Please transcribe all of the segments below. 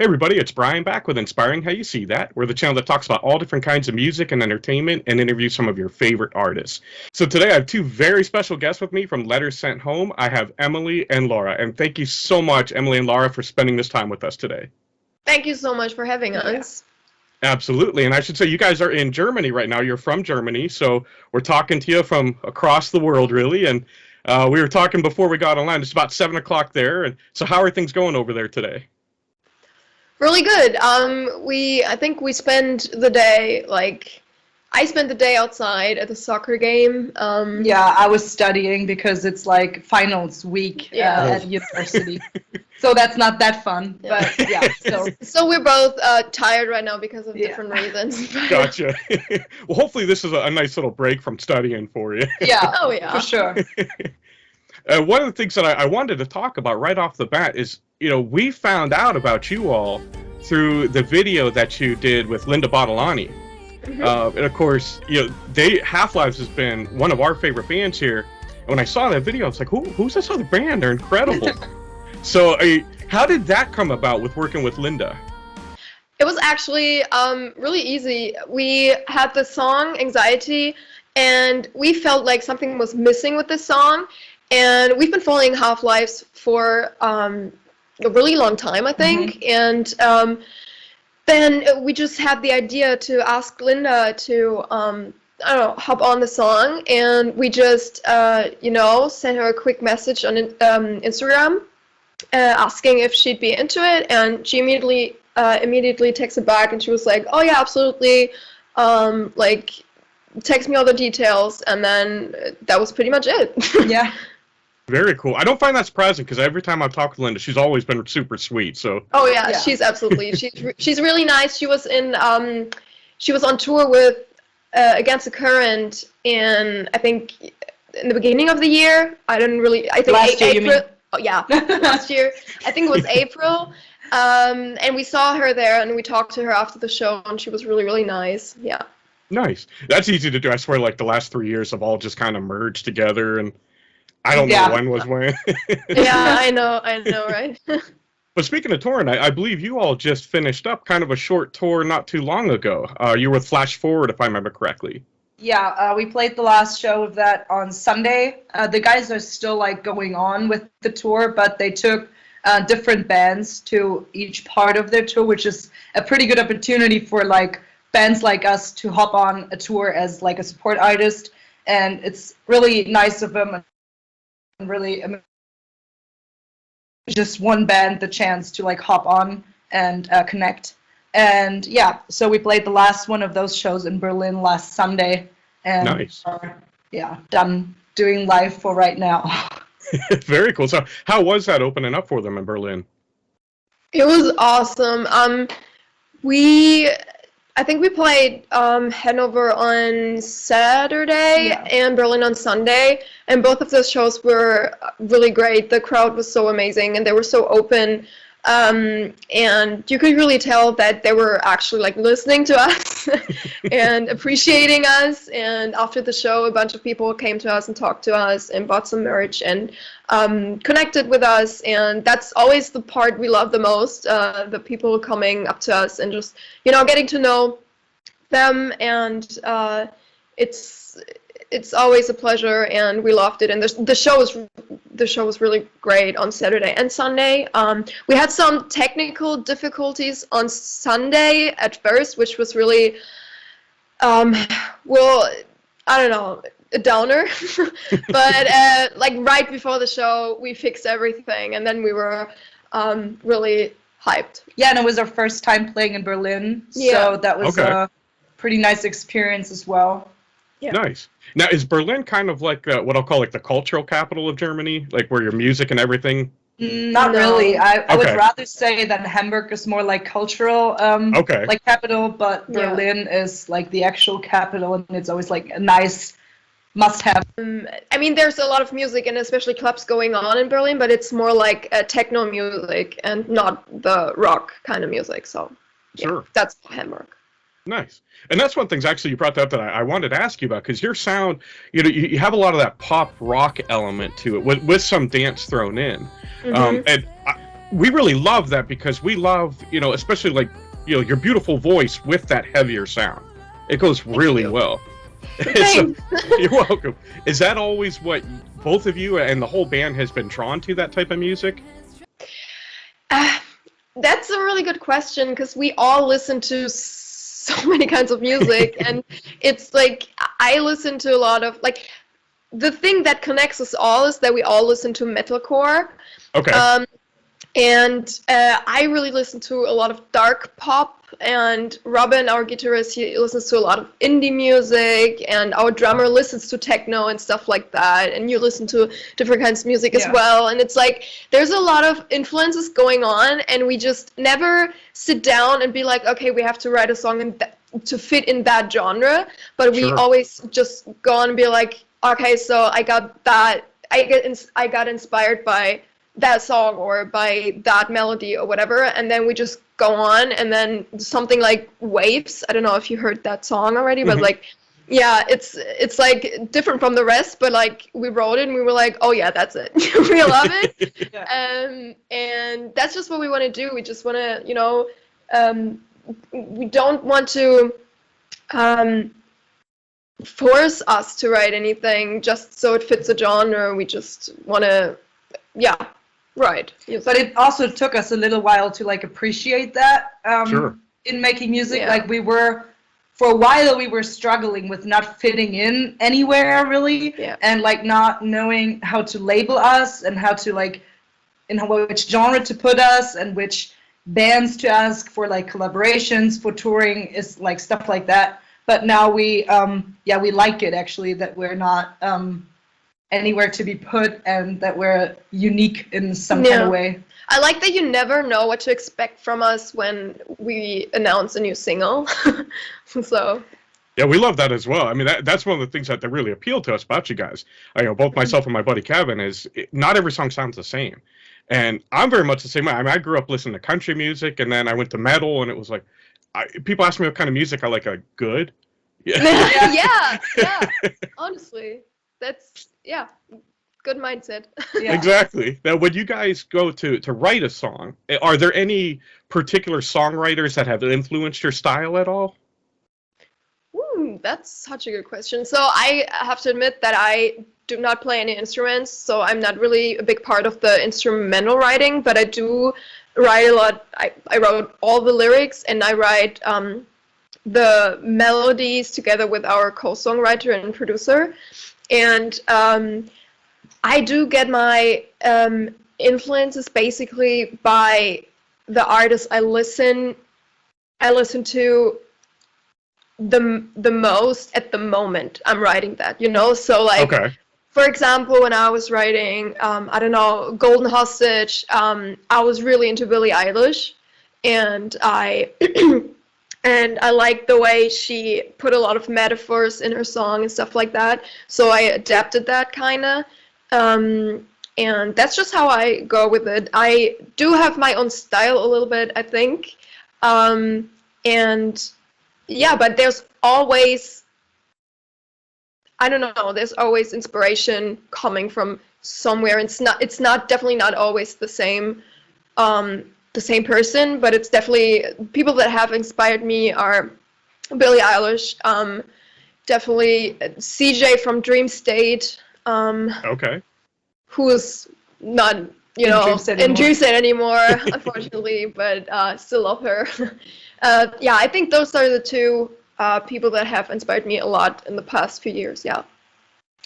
Hey everybody, it's Brian back with Inspiring How You See That. We're the channel that talks about all different kinds of music and entertainment and interviews some of your favorite artists. So today I have two very special guests with me from Letters Sent Home. I have Emily and Lara, and thank you so much, Emily and Lara, for spending this time with us today. Thank you so much for having us. Absolutely, and I should say you guys are in Germany right now. You're from Germany, so we're talking to you from across the world, really, and we were talking before we got online. It's about 7 o'clock there, and so how are things going over there today? Really good. I think we spent the day, I spent the day outside at the soccer game. Yeah, I was studying because it's like finals week at university. So that's not that fun, but yeah. So we're both tired right now because of different reasons. Gotcha. Well, hopefully this is a nice little break from studying for you. Yeah, oh yeah, for sure. One of the things that I wanted to talk about right off the bat is, we found out about you all through the video that you did with Linda Battalini. And of course, HALFLIVE has been one of our favorite bands here. And when I saw that video, I was like, who's this other band? They're incredible. So how did that come about with working with Linda? It was actually really easy. We had the song Anxiety, and we felt like something was missing with this song. And we've been following HALFLIVE for a really long time, I think. And then we just had the idea to ask Linda to, hop on the song. And we just, sent her a quick message on Instagram asking if she'd be into it. And she immediately texted back, and she was like, oh yeah, absolutely. Text me all the details. And then that was pretty much it. Yeah. Very cool. I don't find that surprising because every time I've talked to Linda, she's always been super sweet. So. Oh yeah, she's absolutely. She's really nice. She was on tour with Against the Current in, I think, in the beginning of the year. I think last year, April. you mean? Oh yeah, last year. I think it was April. And we saw her there, and we talked to her after the show, and she was really, really nice. Yeah. Nice. That's easy to do. I swear, the last 3 years have all just kind of merged together, and I don't know when was when. Yeah, I know, right? But speaking of touring, I believe you all just finished up kind of a short tour not too long ago. You were with Flash Forward, if I remember correctly. Yeah, we played the last show of that on Sunday. The guys are still going on with the tour, but they took different bands to each part of their tour, which is a pretty good opportunity for bands like us to hop on a tour as a support artist. And it's really nice of them. Really just one band the chance to hop on and connect. And yeah, so we played the last one of those shows in Berlin last Sunday, and nice. Done doing live for right now. Very cool. So how was that opening up for them in Berlin? It was awesome. I think we played Hanover on Saturday and Berlin on Sunday, and both of those shows were really great. The crowd was so amazing, and they were so open, and you could really tell that they were actually listening to us and appreciating us. And after the show, a bunch of people came to us and talked to us and bought some merch and connected with us, and that's always the part we love the most, the people coming up to us and just getting to know them, and it's always a pleasure, and we loved it. And the show was really great on Saturday and Sunday. We had some technical difficulties on Sunday at first, which was really I don't know, a downer. But right before the show, we fixed everything, and then we were really hyped. Yeah, and it was our first time playing in Berlin, so that was a pretty nice experience as well. Yeah. Nice. Now, is Berlin kind of what I'll call the cultural capital of Germany, where your music and everything? Not really. I would rather say that Hamburg is more cultural, capital, but Berlin is the actual capital, and it's always a nice must-have. I mean, there's a lot of music and especially clubs going on in Berlin, but it's more techno music and not the rock kind of music. So, sure, that's Hamburg. Nice. And that's one thing actually you brought up that I wanted to ask you about, because your sound, you have a lot of that pop rock element to it with some dance thrown in. And we really love that because we love, you know, especially like, you know, your beautiful voice with that heavier sound. It goes really well. Thanks. So, you're welcome. Is that always what both of you and the whole band has been drawn to, that type of music? That's a really good question because we all listen to so many kinds of music, and it's like I listen to a lot of like the thing that connects us all is that we all listen to metalcore. Okay. And I really listen to a lot of dark pop, and Robin, our guitarist, he listens to a lot of indie music, and our drummer listens to techno and stuff like that, and you listen to different kinds of music as well, and it's like, there's a lot of influences going on, and we just never sit down and be like, okay, we have to write a song to fit in that genre, but we always just go on and be like, okay, so I got that, I got inspired by that song or by that melody or whatever, and then we just go on, and then something like Waves, I don't know if you heard that song already, but like, yeah, it's like different from the rest, but like we wrote it and we were like, oh yeah, that's it. We love it. And that's just what we want to do. We just want to, you know, we don't want to force us to write anything just so it fits a genre. We just want to, yeah. Right. Yes. But it also took us a little while to like appreciate that in making music. Yeah. Like for a while we were struggling with not fitting in anywhere really, and like not knowing how to label us and how to like in which genre to put us and which bands to ask for like collaborations for touring is like stuff like that. But now we we like it actually that we're not anywhere to be put and that we're unique in some kind of way. I like that you never know what to expect from us when we announce a new single. So yeah, we love that as well. I mean, that's one of the things that really appealed to us about you guys. You know, both myself and my buddy Kevin not every song sounds the same. And I'm very much the same way. I mean, I grew up listening to country music, and then I went to metal, and it was like, people ask me what kind of music I like. Good. Yeah. Honestly, that's good mindset. Exactly. Now, when you guys go to write a song, are there any particular songwriters that have influenced your style at all? That's such a good question. So I have to admit that I do not play any instruments, so I'm not really a big part of the instrumental writing, but I do write a lot. I wrote all the lyrics, and I write the melodies together with our co-songwriter and producer. And I do get my influences basically by the artists I listen to the most at the moment I'm writing that, you know? So like, for example, when I was writing, I don't know, Golden Hostage, I was really into Billie Eilish, and I liked the way she put a lot of metaphors in her song and stuff like that, so I adapted that kinda, and that's just how I go with it. I do have my own style a little bit, I think, and yeah, but there's always, I don't know, there's always inspiration coming from somewhere. It's not definitely not always the same person, but it's definitely people that have inspired me are Billie Eilish, definitely CJ from Dream State, who's not, you know, in Dream State anymore, unfortunately, but still love her. Yeah, I think those are the two people that have inspired me a lot in the past few years. Yeah.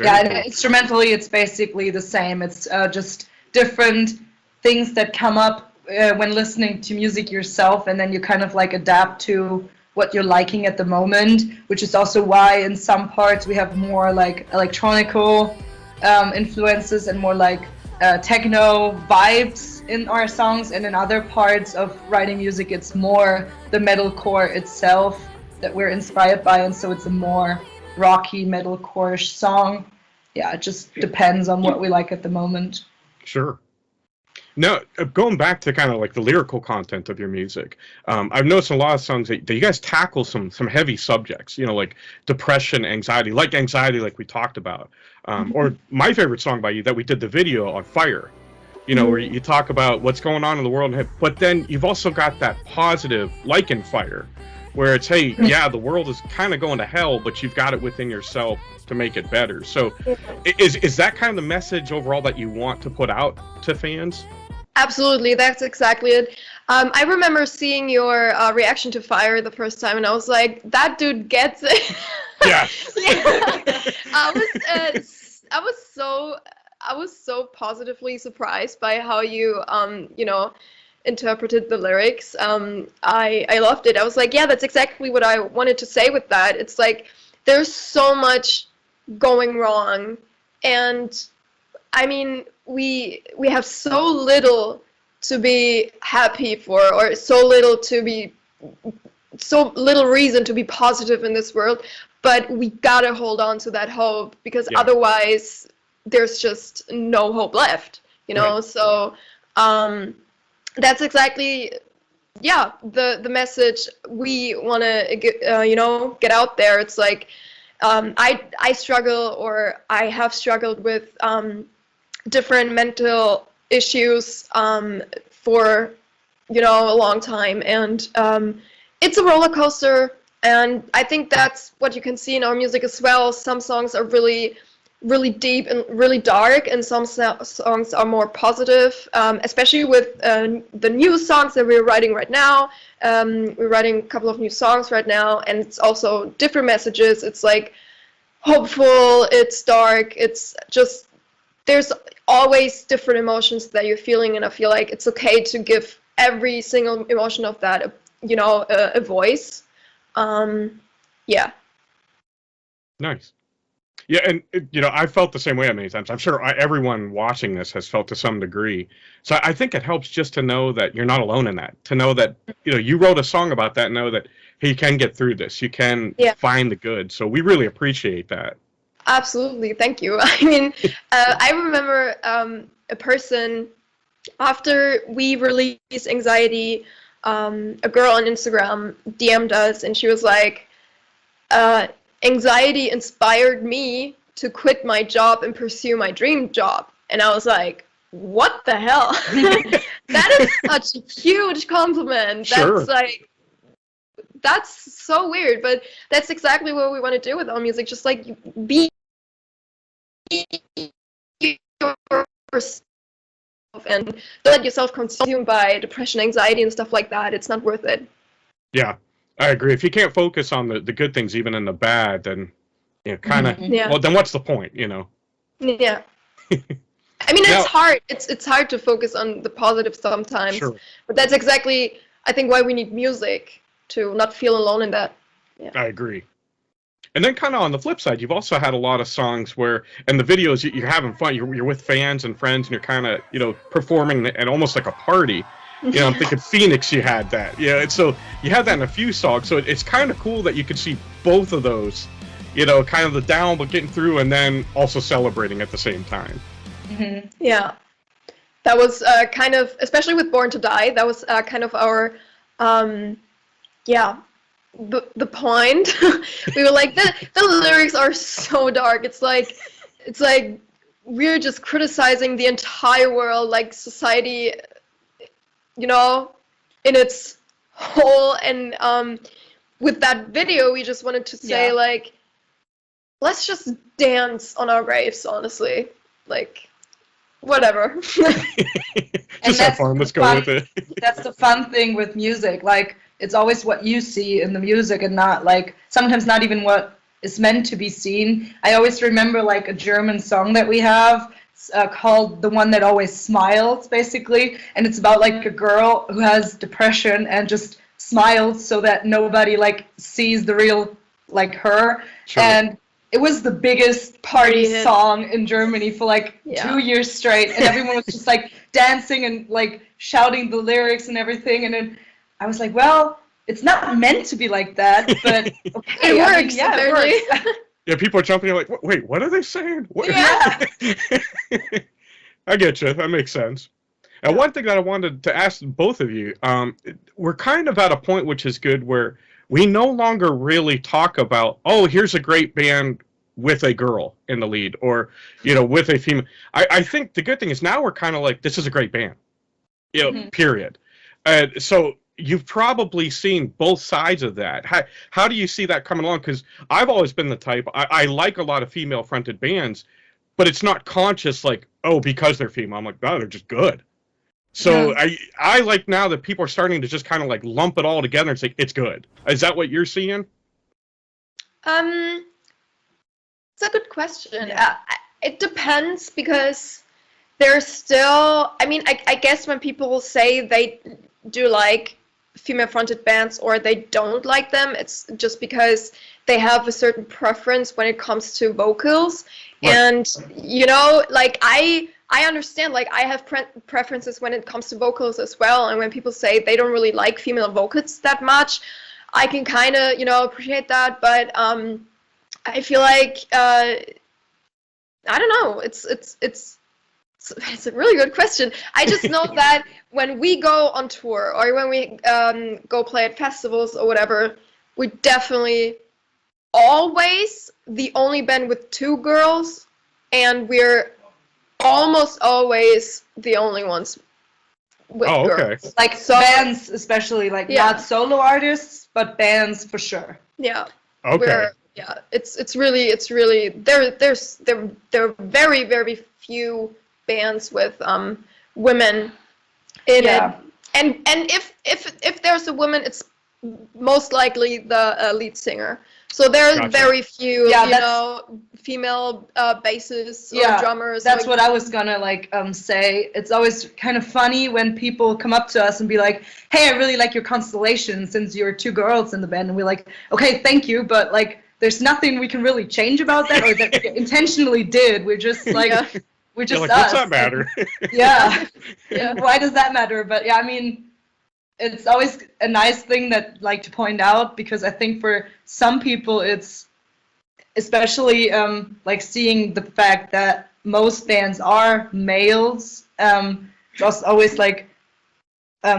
And instrumentally, it's basically the same. It's just different things that come up when listening to music yourself, and then you kind of like adapt to what you're liking at the moment, which is also why in some parts we have more like electronical influences and more like techno vibes in our songs, and in other parts of writing music it's more the metalcore itself that we're inspired by, and so it's a more rocky metalcore-ish song. Yeah, it just depends on what we like at the moment. Sure. Now, going back to kind of like the lyrical content of your music, I've noticed a lot of songs that you guys tackle some heavy subjects, you know, like depression, anxiety like we talked about. Or my favorite song by you that we did the video on, Fire. you know, where you talk about what's going on in the world, but then you've also got that positive like in Fire, where it's, hey, yeah, the world is kind of going to hell, but you've got it within yourself to make it better. So is that kind of the message overall that you want to put out to fans? Absolutely, that's exactly it. I remember seeing your reaction to Fire the first time, and I was like, that dude gets it. Yeah. I was so positively surprised by how you you know, interpreted the lyrics. I loved it. I was like, yeah, that's exactly what I wanted to say with that. It's like there's so much going wrong, and I mean, we have so little to be happy for, or so little reason to be positive in this world, but we gotta hold on to that hope, because otherwise there's just no hope left, you know. Right. So that's exactly the message we want to you know, get out there. It's like I struggle, or I have struggled with different mental issues for, you know, a long time, and it's a roller coaster, and I think that's what you can see in our music as well. Some songs are really deep and really dark, and some songs are more positive, especially with the new songs that we're writing right now. We're writing a couple of new songs right now, and it's also different messages. It's like hopeful, it's dark, it's just, there's always different emotions that you're feeling, and I feel like it's okay to give every single emotion of that, you know, a voice. Yeah. Nice. Yeah, and you know, I felt the same way many times. I'm sure everyone watching this has felt to some degree. So I think it helps just to know that you're not alone in that. To know that, you know, you wrote a song about that. Know that, hey, you can get through this. You can find the good. So we really appreciate that. Absolutely, thank you. I mean, I remember a person, after we released Anxiety, a girl on Instagram DM'd us, and she was like, Anxiety inspired me to quit my job and pursue my dream job. And I was like, what the hell? That is such a huge compliment. Sure. That's like, that's so weird, but that's exactly what we want to do with our music. Just like be yourself, and don't let yourself consumed by depression, anxiety, and stuff like that. It's not worth it. Yeah, I agree. If you can't focus on the good things, even in the bad, then, you know, kind of, well, then what's the point, you know? Yeah. I mean, it's hard. It's hard to focus on the positive sometimes. Sure. But that's exactly, I think, why we need music, to not feel alone in that. Yeah. I agree. And then kind of on the flip side, you've also had a lot of songs where, in the videos, you're having fun. You're with fans and friends, and you're kind of, you know, performing at almost like a party. You know, I'm thinking Phoenix, you had that. Yeah, and so you had that in a few songs. So it's kind of cool that you could see both of those, you know, kind of the down but getting through, and then also celebrating at the same time. Mm-hmm. Yeah. That was kind of, especially with Born to Die, that was kind of our, the point. We were like, the lyrics are so dark. It's like we're just criticizing the entire world, like society, you know, in its whole. And with that video, we just wanted to say, like, let's just dance on our graves, honestly. Like, whatever. Just have fun. Let's go with it. That's the fun thing with music. Like, it's always what you see in the music, and not, like, sometimes not even what is meant to be seen. I always remember, like, a German song that we have called The One That Always Smiles, basically. And it's about, like, a girl who has depression and just smiles so that nobody, like, sees the real, like, her. Sure. And it was the biggest party song in Germany for, like, 2 years straight. And everyone was just, like, dancing and, like, shouting the lyrics and everything. And then I was like, well, it's not meant to be like that, but okay. It works. It works. Yeah, people are jumping. You're like, wait, what are they saying? What? Yeah. I get you. That makes sense. And one thing that I wanted to ask both of you, we're kind of at a point which is good, where we no longer really talk about, oh, here's a great band with a girl in the lead, or you know, with a female. I think the good thing is now we're kind of like, this is a great band, you know, period. So you've probably seen both sides of that. How do you see that coming along? Because I've always been the type, I like a lot of female fronted bands, but it's not conscious like, oh, because they're female. I'm like, no, they're just good. So I like now that people are starting to just kind of like lump it all together and say it's good. Is that what you're seeing? It's a good question. It depends, because there's still, I mean, I guess when people say they do like female-fronted bands or they don't like them, it's just because they have a certain preference when it comes to vocals. Right. And, you know, like, I understand, like, I have preferences when it comes to vocals as well, and when people say they don't really like female vocals that much, I can kind of, you know, appreciate that, but I feel like, I don't know, it's a really good question. I just know that when we go on tour or when we go play at festivals or whatever, we're definitely always the only band with 2 girls, and we're almost always the only ones with girls. Like, so, bands, especially, like, not solo artists, but bands for sure. Yeah. Okay. Yeah, it's really there are very, very few bands with women in it, and if there's a woman, it's most likely the lead singer. So there are very few, you know, female bassists or drummers. That's like, what I was gonna like say. It's always kind of funny when people come up to us and be like, "Hey, I really like your constellation since you're 2 girls in the band," and we're like, "Okay, thank you," but like, there's nothing we can really change about that, or that we intentionally did. We're just like, we're just like, us. What's that matter? Yeah. Why does that matter? But yeah, I mean, it's always a nice thing that like to point out, because I think for some people it's especially like seeing the fact that most bands are males. It's also always like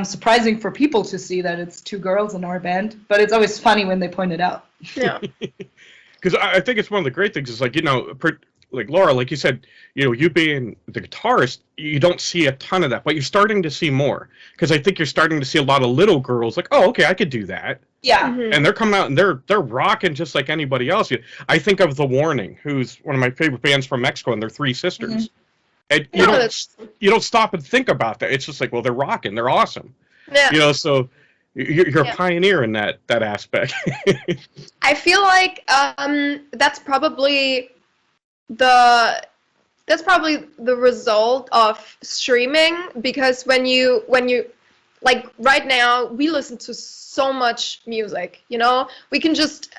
surprising for people to see that it's 2 girls in our band, but it's always funny when they point it out. Yeah. Because I think it's one of the great things is like, you know, like Laura, like you said, you know, you being the guitarist, you don't see a ton of that, but you're starting to see more. Because I think you're starting to see a lot of little girls like, oh, okay, I could do that. Yeah. And they're coming out and they're rocking just like anybody else. I think of The Warning, who's one of my favorite bands from Mexico, and they're 3 sisters. And you don't stop and think about that. It's just like, well, they're rocking, they're awesome. Yeah. You know, so you're a pioneer in that aspect. I feel like that's probably the result of streaming, because when you like right now we listen to so much music, you know, we can just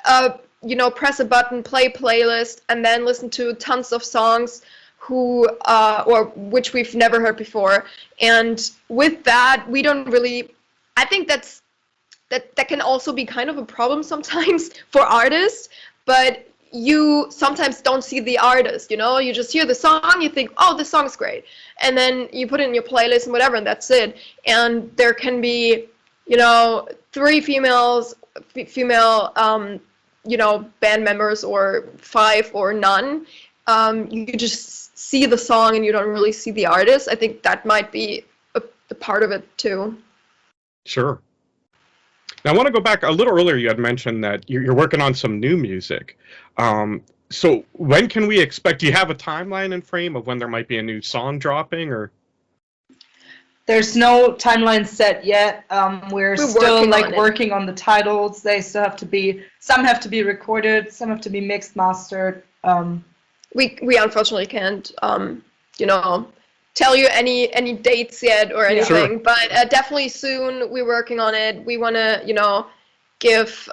you know, press a button, play playlist, and then listen to tons of songs or which we've never heard before, and with that we don't really, I think that can also be kind of a problem sometimes for artists, but you sometimes don't see the artist, you know, you just hear the song, you think, oh, this song's great, and then you put it in your playlist and whatever, and that's it. And there can be, you know, 3 female you know, band members, or 5 or none. You just see the song and you don't really see the artist. I think that might be a part of it too. Sure. Now, I want to go back a little earlier. You had mentioned that you're working on some new music. So when can we expect, do you have a timeline and frame of when there might be a new song dropping, or? There's no timeline set yet. We're still like working on the titles. They still have to be, some have to be recorded, some have to be mixed, mastered. We unfortunately can't, you know, tell you any dates yet or anything, but definitely soon. We're working on it. We want to, you know, give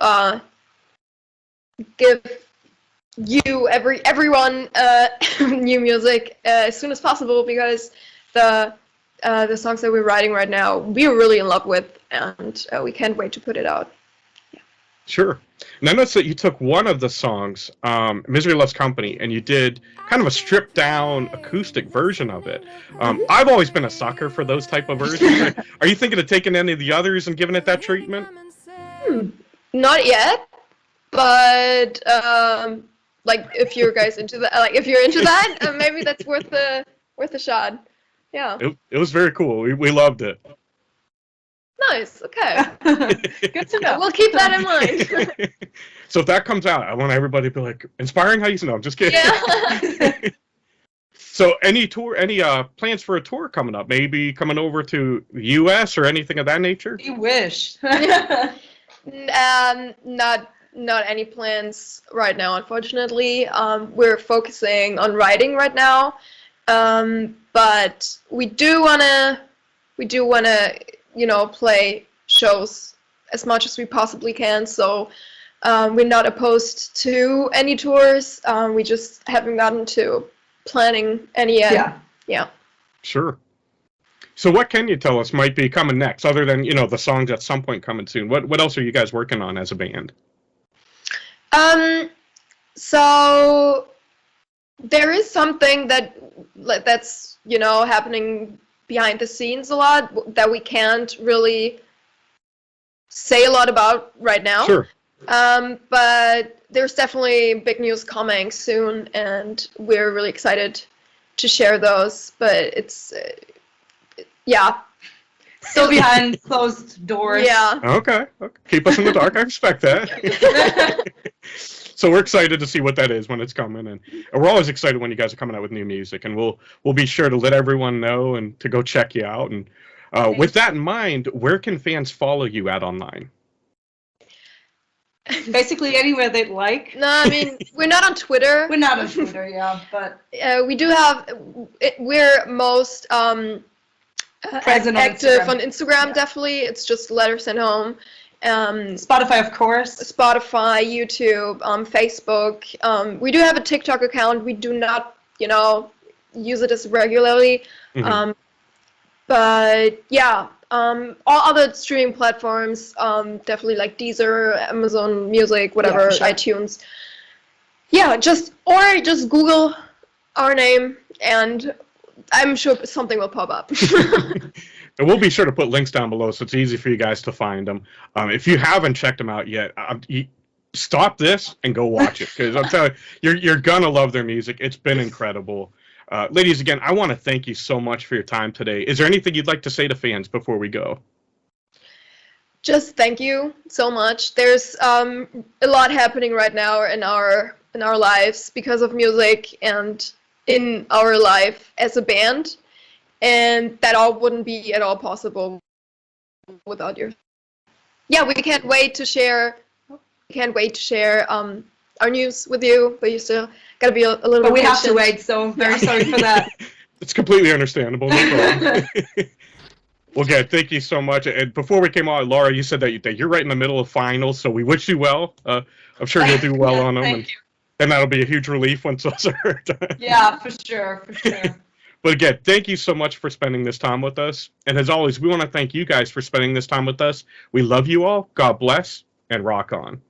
you everyone new music as soon as possible, because the songs that we're writing right now we're really in love with, and we can't wait to put it out. Sure. And I noticed that you took one of the songs, Misery Loves Company, and you did kind of a stripped down acoustic version of it. I've always been a sucker for those type of versions. Are you thinking of taking any of the others and giving it that treatment? Not yet, but like if you guys into that, like if you're into that, maybe that's worth a shot. Yeah. It was very cool. We loved it. Nice. Okay. Good to know. We'll keep that in mind. So if that comes out, I want everybody to be like, inspiring how you know. I'm just kidding. Yeah. So any plans for a tour coming up? Maybe coming over to the U.S. or anything of that nature? You wish. Not any plans right now, unfortunately. We're focusing on writing right now, but we do wanna, play shows as much as we possibly can. So we're not opposed to any tours. We just haven't gotten to planning any yet. Yeah. Sure. So what can you tell us might be coming next, other than, the songs at some point coming soon? What else are you guys working on as a band? So there is something that's, happening behind the scenes a lot that we can't really say a lot about right now. Sure. But there's definitely big news coming soon, and we're really excited to share those. But it's, yeah. Still behind closed doors. Yeah. Okay. Keep us in the dark. I respect that. So we're excited to see what that is when it's coming, and we're always excited when you guys are coming out with new music, and we'll be sure to let everyone know and to go check you out. And with that in mind, where can fans follow you at online? Basically anywhere they'd like. No, I mean, we're not on Twitter. We're not on Twitter, yeah, but we do have. We're most present active on on Instagram. Definitely, it's just Letter Sent Home. Spotify, of course. Spotify, YouTube, Facebook. We do have a TikTok account. We do not, use it as regularly. Mm-hmm. But yeah, all other streaming platforms, definitely like Deezer, Amazon Music, whatever, Yeah, for sure. iTunes. Yeah, just Google our name, and I'm sure something will pop up. And we'll be sure to put links down below so it's easy for you guys to find them. If you haven't checked them out yet, stop this and go watch it, because I'm telling you, you're gonna love their music. It's been incredible. Ladies, again, I want to thank you so much for your time today. Is there anything you'd like to say to fans before we go? Just thank you so much. There's a lot happening right now in our lives because of music and in our life as a band, and that all wouldn't be at all possible without you. Yeah, we can't wait to share. Our news with you, but you still gotta be a little bit But we patient. have to wait, so very sorry for that. It's completely understandable. No problem. Well, good. Thank you so much. And before we came on, Lara, you said that you're right in the middle of finals, so we wish you well. I'm sure you'll do well on them. Thank you. And that'll be a huge relief once those are done. Yeah, for sure. But again, thank you so much for spending this time with us. And as always, we want to thank you guys for spending this time with us. We love you all. God bless, and rock on.